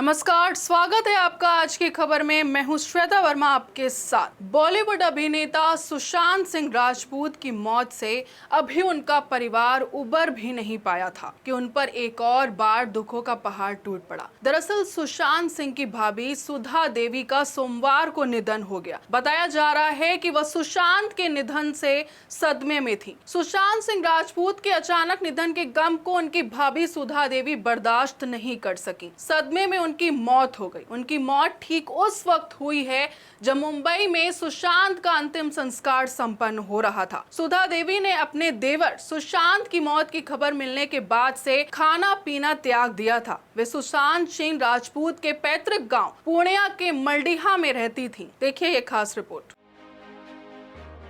नमस्कार, स्वागत है आपका आज की खबर में। मैं हूं श्वेता वर्मा आपके साथ। बॉलीवुड अभिनेता सुशांत सिंह राजपूत की मौत से अभी उनका परिवार उबर भी नहीं पाया था कि उन पर एक और बार दुखों का पहाड़ टूट पड़ा। दरअसल सुशांत सिंह की भाभी सुधा देवी का सोमवार को निधन हो गया। बताया जा रहा है कि वह सुशांत के निधन से सदमे में थी। सुशांत सिंह राजपूत के अचानक निधन के गम को उनकी भाभी सुधा देवी बर्दाश्त नहीं कर सकी। सदमे में उनकी मौत हो गई। उनकी मौत ठीक उस वक्त हुई है जब मुंबई में सुशांत का अंतिम संस्कार संपन्न हो रहा था। सुधा देवी ने अपने देवर सुशांत की मौत की खबर मिलने के बाद से खाना पीना त्याग दिया था। वे सुशांत सिंह राजपूत के पैतृक गांव पूर्णिया के मलडीहा में रहती थी। देखिए ये खास रिपोर्ट।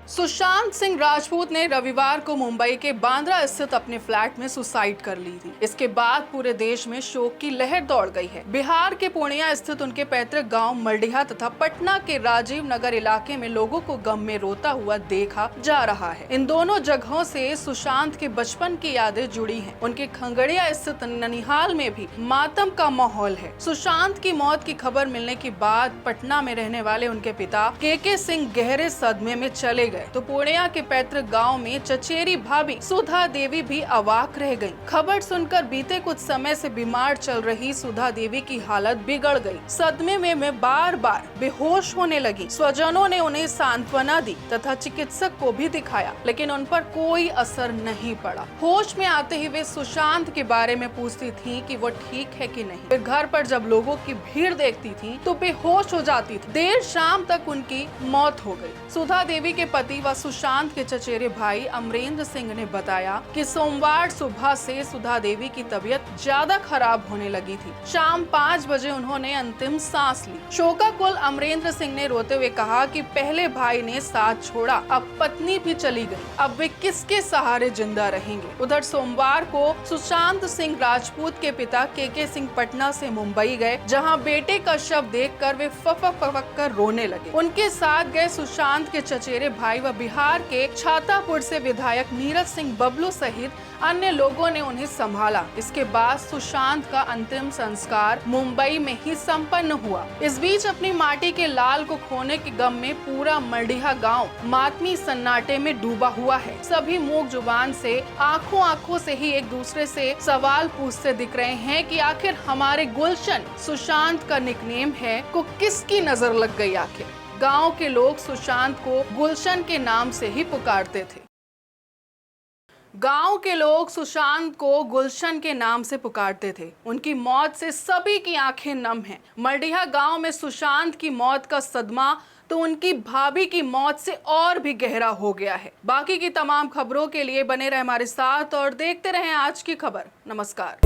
सुशांत सिंह राजपूत ने रविवार को मुंबई के बांद्रा स्थित अपने फ्लैट में सुसाइड कर ली थी। इसके बाद पूरे देश में शोक की लहर दौड़ गई है। बिहार के पूर्णिया स्थित उनके पैतृक गांव मलडीहा तथा पटना के राजीव नगर इलाके में लोगों को गम में रोता हुआ देखा जा रहा है। इन दोनों जगहों से सुशांत के बचपन की यादें जुड़ी हैं। उनके खंगड़िया स्थित ननिहाल में भी मातम का माहौल है। सुशांत की मौत की खबर मिलने के बाद पटना में रहने वाले उनके पिता के सिंह गहरे सदमे में चले गए तो पूर्णिया के पैतृक गांव में चचेरी भाभी सुधा देवी भी अवाक रह गईं। खबर सुनकर बीते कुछ समय से बीमार चल रही सुधा देवी की हालत बिगड़ गई। सदमे में वे बार बार बेहोश होने लगी। स्वजनों ने उन्हें सांत्वना दी तथा चिकित्सक को भी दिखाया, लेकिन उन पर कोई असर नहीं पड़ा। होश में आते ही वे सुशांत के बारे में पूछती थी कि वो ठीक है कि नहीं। फिर घर पर जब लोगों की भीड़ देखती थी तो बेहोश हो जाती थी। देर शाम तक उनकी मौत हो गई। सुधा देवी के पति व सुशांत के चचेरे भाई अमरेंद्र सिंह ने बताया कि सोमवार सुबह से सुधा देवी की तबीयत ज्यादा खराब होने लगी थी। शाम 5 बजे उन्होंने अंतिम सांस ली। शोकाकुल अमरेंद्र सिंह ने रोते हुए कहा कि पहले भाई ने साथ छोड़ा, अब पत्नी भी चली गई, अब वे किसके सहारे जिंदा रहेंगे। उधर सोमवार को सुशांत सिंह राजपूत के पिता के सिंह पटना से मुंबई गए, जहां बेटे का शव देखकर वे फपक कर रोने लगे। उनके साथ गए सुशांत के चचेरे भाई व बिहार के छातापुर से विधायक नीरज सिंह बबलू सहित अन्य लोगों ने उन्हें संभाला। इसके बाद सुशांत का अंतिम संस्कार मुंबई में ही संपन्न हुआ। इस बीच अपनी माटी के लाल को खोने के गम में पूरा मलडीहा गांव मातमी सन्नाटे में डूबा हुआ है। सभी मूक जुबान से आंखों से ही एक दूसरे से सवाल पूछते दिख रहे हैं कि आखिर हमारे गुलशन सुशांत का निकनेम है को किसकी नजर लग गई। आखिर गांव के लोग सुशांत को गुलशन के नाम से ही पुकारते थे। गांव के लोग सुशांत को गुलशन के नाम से पुकारते थे। उनकी मौत से सभी की आंखें नम हैं। मलडीहा गांव में सुशांत की मौत का सदमा तो उनकी भाभी की मौत से और भी गहरा हो गया है। बाकी की तमाम खबरों के लिए बने रहे हमारे साथ और देखते रहें आज की खबर। नमस्कार।